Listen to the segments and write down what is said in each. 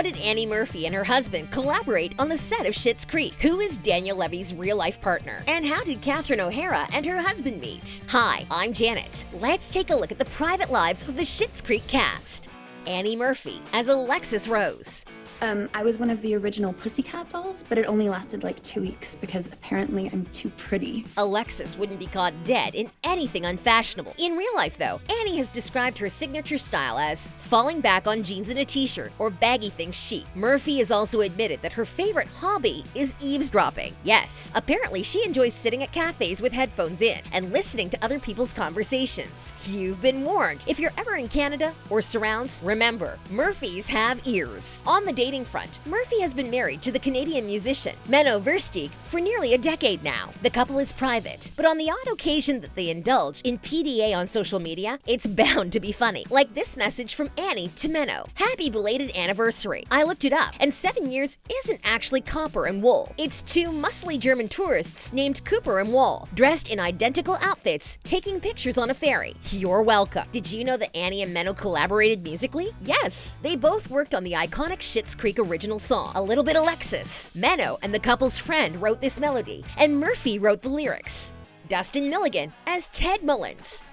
How did Annie Murphy and her husband collaborate on the set of Schitt's Creek? Who is Daniel Levy's real-life partner? And how did Catherine O'Hara and her husband meet? Hi, I'm Janet. Let's take a look at the private lives of the Schitt's Creek cast. Annie Murphy as Alexis Rose. I was one of the original Pussycat dolls, but it only lasted like 2 weeks because apparently I'm too pretty. Alexis wouldn't be caught dead in anything unfashionable. In real life, though, Annie has described her signature style as falling back on jeans and a t-shirt or baggy things chic. Murphy has also admitted that her favorite hobby is eavesdropping. Yes, apparently she enjoys sitting at cafes with headphones in and listening to other people's conversations. You've been warned. If you're ever in Canada or surrounds, remember, Murphys have ears. On the dating front, Murphy has been married to the Canadian musician Menno Versteeg for nearly a decade now. The couple is private, but on the odd occasion that they indulge in PDA on social media, it's bound to be funny. Like this message from Annie to Menno. Happy belated anniversary. I looked it up, and 7 years isn't actually copper and wool. It's two muscly German tourists named Cooper and Wool, dressed in identical outfits, taking pictures on a ferry. You're welcome. Did you know that Annie and Menno collaborated musically? Yes, they both worked on the iconic Schitt's Creek original song, A Little Bit Alexis. Menno and the couple's friend wrote this melody, and Murphy wrote the lyrics. Dustin Milligan as Ted Mullins.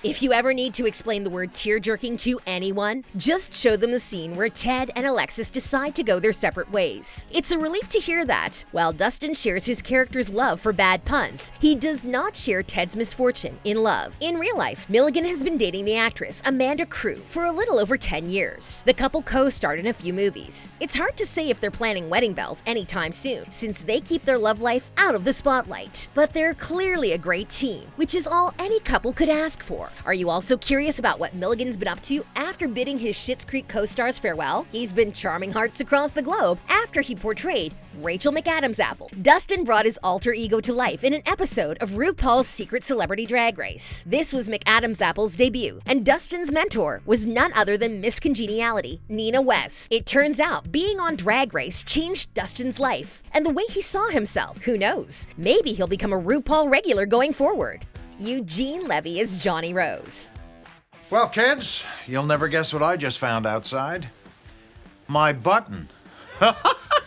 If you ever need to explain the word tear-jerking to anyone, just show them the scene where Ted and Alexis decide to go their separate ways. It's a relief to hear that. While Dustin shares his character's love for bad puns, he does not share Ted's misfortune in love. In real life, Milligan has been dating the actress Amanda Crew for a little over 10 years. The couple co-starred in a few movies. It's hard to say if they're planning wedding bells anytime soon, since they keep their love life out of the spotlight. But they're clearly a great team, which is all any couple could ask for. Are you also curious about what Milligan's been up to after bidding his Schitt's Creek co-stars farewell? He's been charming hearts across the globe after he portrayed Rachel McAdams' Apple. Dustin brought his alter ego to life in an episode of RuPaul's Secret Celebrity Drag Race. This was McAdams' Apple's debut, and Dustin's mentor was none other than Miss Congeniality, Nina West. It turns out being on Drag Race changed Dustin's life and the way he saw himself. Who knows? Maybe he'll become a RuPaul regular going forward. Eugene Levy is Johnny Rose. Well, kids, you'll never guess what I just found outside. My button.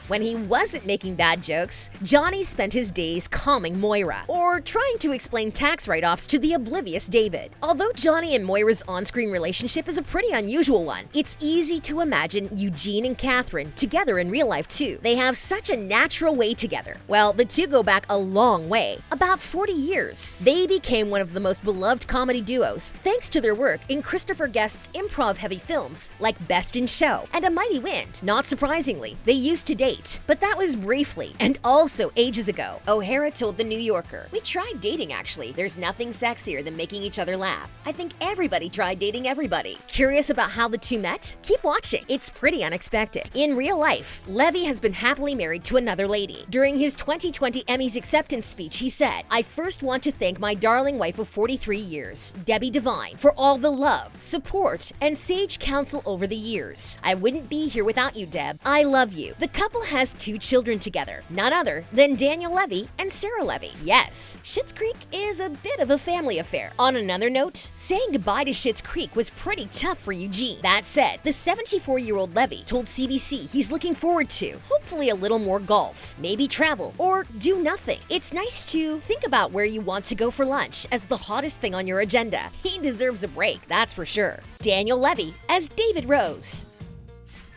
When he wasn't making bad jokes, Johnny spent his days calming Moira, or trying to explain tax write-offs to the oblivious David. Although Johnny and Moira's on-screen relationship is a pretty unusual one, it's easy to imagine Eugene and Catherine together in real life too. They have such a natural way together. Well, the two go back a long way, about 40 years. They became one of the most beloved comedy duos thanks to their work in Christopher Guest's improv-heavy films like Best in Show and A Mighty Wind. Not surprisingly, they used to date, but that was briefly and also ages ago. OHara told The New Yorker, "We tried dating actually. There's nothing sexier than making each other laugh. I think everybody tried dating everybody." Curious about how the two met? Keep watching. It's pretty unexpected. In real life, Levy has been happily married to another lady. During his 2020 Emmys acceptance speech, he said, "I first want to thank my darling wife of 43 years, Debbie Devine, for all the love, support, and sage counsel over the years. I wouldn't be here without you, Deb. I love you." The couple has 2 children together, none other than Daniel Levy and Sarah Levy. Yes, Schitt's Creek is a bit of a family affair. On another note, saying goodbye to Schitt's Creek was pretty tough for Eugene. That said, the 74-year-old Levy told CBC he's looking forward to, hopefully a little more golf, maybe travel, or do nothing. It's nice to think about where you want to go for lunch as the hottest thing on your agenda. He deserves a break, that's for sure. Daniel Levy as David Rose.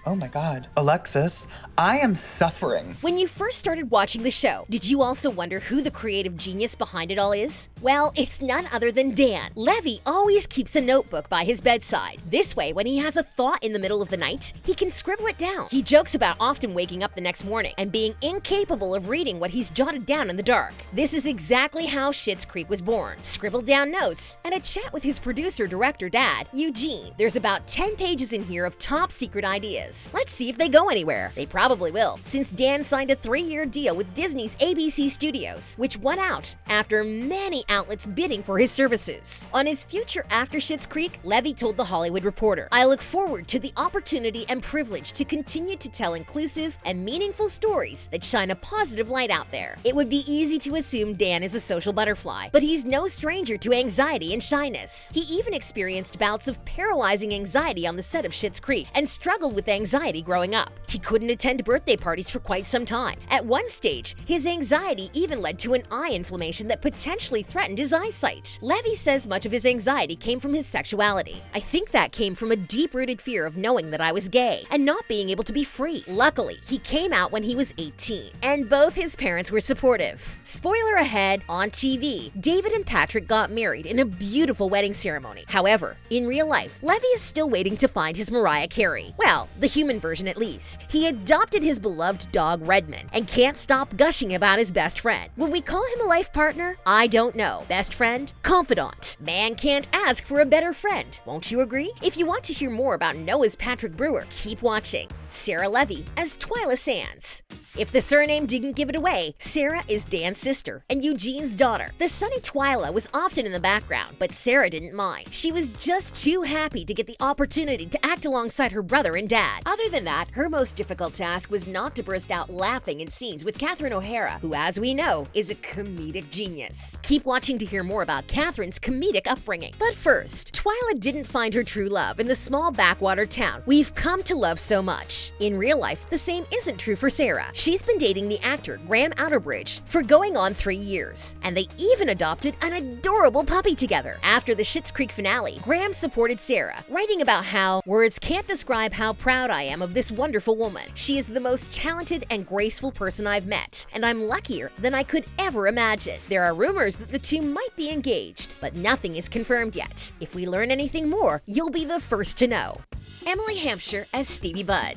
Oh my God, Alexis, I am suffering. When you first started watching the show, did you also wonder who the creative genius behind it all is? Well, it's none other than Dan. Levy always keeps a notebook by his bedside. This way, when he has a thought in the middle of the night, he can scribble it down. He jokes about often waking up the next morning and being incapable of reading what he's jotted down in the dark. This is exactly how Schitt's Creek was born. Scribbled down notes and a chat with his producer-director dad, Eugene. There's about 10 pages in here of top secret ideas. Let's see if they go anywhere. They probably will, since Dan signed a 3-year deal with Disney's ABC Studios, which won out after many outlets bidding for his services. On his future after Schitt's Creek, Levy told The Hollywood Reporter, "I look forward to the opportunity and privilege to continue to tell inclusive and meaningful stories that shine a positive light out there. It would be easy to assume Dan is a social butterfly, but he's no stranger to anxiety and shyness. He even experienced bouts of paralyzing anxiety on the set of Schitt's Creek and struggled with anxiety growing up. He couldn't attend birthday parties for quite some time. At one stage, his anxiety even led to an eye inflammation that potentially threatened his eyesight. Levy says much of his anxiety came from his sexuality. I think that came from a deep-rooted fear of knowing that I was gay and not being able to be free. Luckily, he came out when he was 18, and both his parents were supportive. Spoiler ahead, on TV, David and Patrick got married in a beautiful wedding ceremony. However, in real life, Levy is still waiting to find his Mariah Carey. Well, the human version at least. He adopted his beloved dog Redmond and can't stop gushing about his best friend. Would we call him a life partner? I don't know. Best friend? Confidant. Man can't ask for a better friend. Won't you agree? If you want to hear more about Noah's Patrick Brewer, keep watching. Sarah Levy as Twyla Sands. If the surname didn't give it away, Sarah is Dan's sister and Eugene's daughter. The sunny Twyla was often in the background, but Sarah didn't mind. She was just too happy to get the opportunity to act alongside her brother and dad. Other than that, her most difficult task was not to burst out laughing in scenes with Catherine O'Hara, who, as we know, is a comedic genius. Keep watching to hear more about Catherine's comedic upbringing. But first, Twyla didn't find her true love in the small backwater town we've come to love so much. In real life, the same isn't true for Sarah. She's been dating the actor Graham Outerbridge for going on 3 years, and they even adopted an adorable puppy together. After the Schitt's Creek finale, Graham supported Sarah, writing about how words can't describe how proud I am of this wonderful woman. She is the most talented and graceful person I've met, and I'm luckier than I could ever imagine. There are rumors that the two might be engaged, but nothing is confirmed yet. If we learn anything more, you'll be the first to know. Emily Hampshire as Stevie Budd.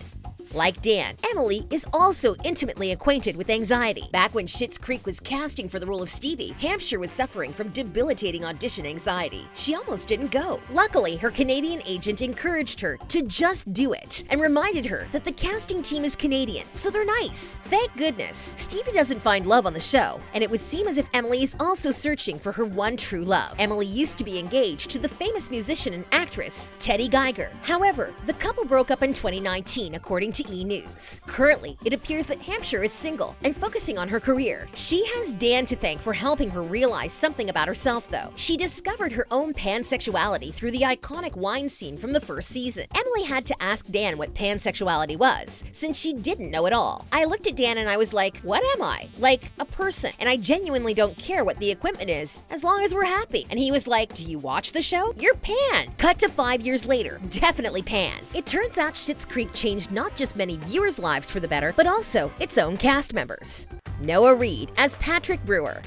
Like Dan, Emily is also intimately acquainted with anxiety. Back when Schitt's Creek was casting for the role of Stevie, Hampshire was suffering from debilitating audition anxiety. She almost didn't go. Luckily, her Canadian agent encouraged her to just do it and reminded her that the casting team is Canadian, so they're nice. Thank goodness, Stevie doesn't find love on the show, and it would seem as if Emily is also searching for her one true love. Emily used to be engaged to the famous musician and actress, Teddy Geiger. However, the couple broke up in 2019, according to E! News. Currently, it appears that Hampshire is single and focusing on her career. She has Dan to thank for helping her realize something about herself, though. She discovered her own pansexuality through the iconic wine scene from the first season. Emily had to ask Dan what pansexuality was, since she didn't know at all. I looked at Dan and I was like, what am I? Like, a person. And I genuinely don't care what the equipment is, as long as we're happy. And he was like, do you watch the show? You're pan. Cut to 5 years later. Definitely pan. It turns out Schitt's Creek changed not just many viewers' lives for the better, but also its own cast members. Noah Reid as Patrick Brewer.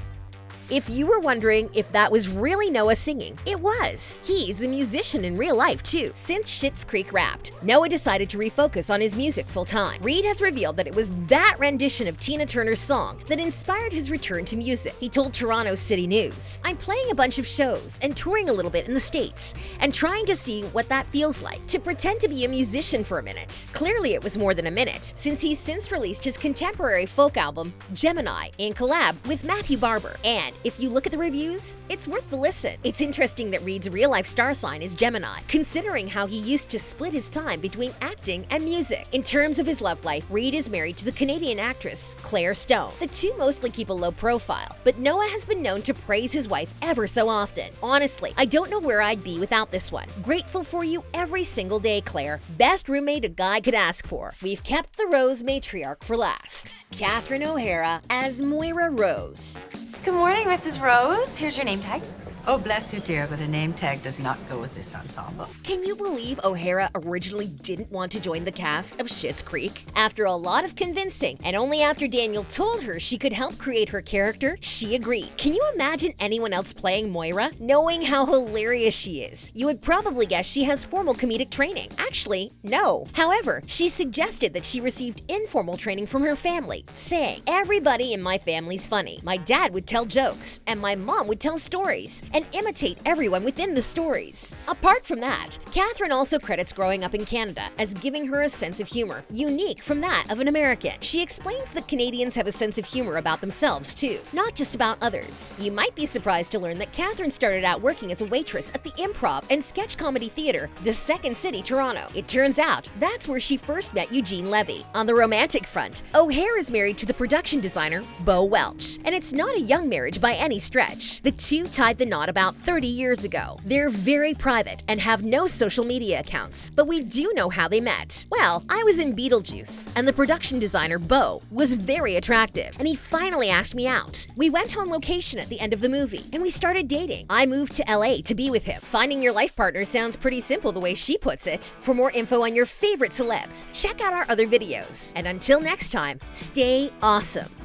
If you were wondering if that was really Noah singing, it was. He's a musician in real life too. Since Schitt's Creek wrapped, Noah decided to refocus on his music full-time. Reid has revealed that it was that rendition of Tina Turner's song that inspired his return to music. He told Toronto City News, "I'm playing a bunch of shows and touring a little bit in the States and trying to see what that feels like, to pretend to be a musician for a minute." Clearly it was more than a minute, since he's since released his contemporary folk album, Gemini, in collab with Matthew Barber. And if you look at the reviews, it's worth the listen. It's interesting that Reid's real-life star sign is Gemini, considering how he used to split his time between acting and music. In terms of his love life, Reid is married to the Canadian actress Claire Stone. The two mostly keep a low profile, but Noah has been known to praise his wife ever so often. Honestly, I don't know where I'd be without this one. Grateful for you every single day, Claire. Best roommate a guy could ask for. We've kept the Rose matriarch for last. Catherine O'Hara as Moira Rose. Good morning, Mrs. Rose. Here's your name tag. Oh, bless you, dear, but a name tag does not go with this ensemble. Can you believe O'Hara originally didn't want to join the cast of Schitt's Creek? After a lot of convincing, and only after Daniel told her she could help create her character, she agreed. Can you imagine anyone else playing Moira? Knowing how hilarious she is, you would probably guess she has formal comedic training. Actually, no. However, she suggested that she received informal training from her family, saying, "Everybody in my family's funny. My dad would tell jokes, and my mom would tell stories, and imitate everyone within the stories." Apart from that, Catherine also credits growing up in Canada as giving her a sense of humor, unique from that of an American. She explains that Canadians have a sense of humor about themselves too, not just about others. You might be surprised to learn that Catherine started out working as a waitress at the Improv and Sketch Comedy Theatre, the Second City, Toronto. It turns out that's where she first met Eugene Levy. On the romantic front, O'Hara is married to the production designer Bo Welch, and it's not a young marriage by any stretch. The two tied the knot lot about 30 years ago. They're very private and have no social media accounts, but we do know how they met. Well, I was in Beetlejuice, and the production designer, Bo, was very attractive, and he finally asked me out. We went on location at the end of the movie, and we started dating. I moved to LA to be with him. Finding your life partner sounds pretty simple the way she puts it. For more info on your favorite celebs, check out our other videos. And until next time, stay awesome.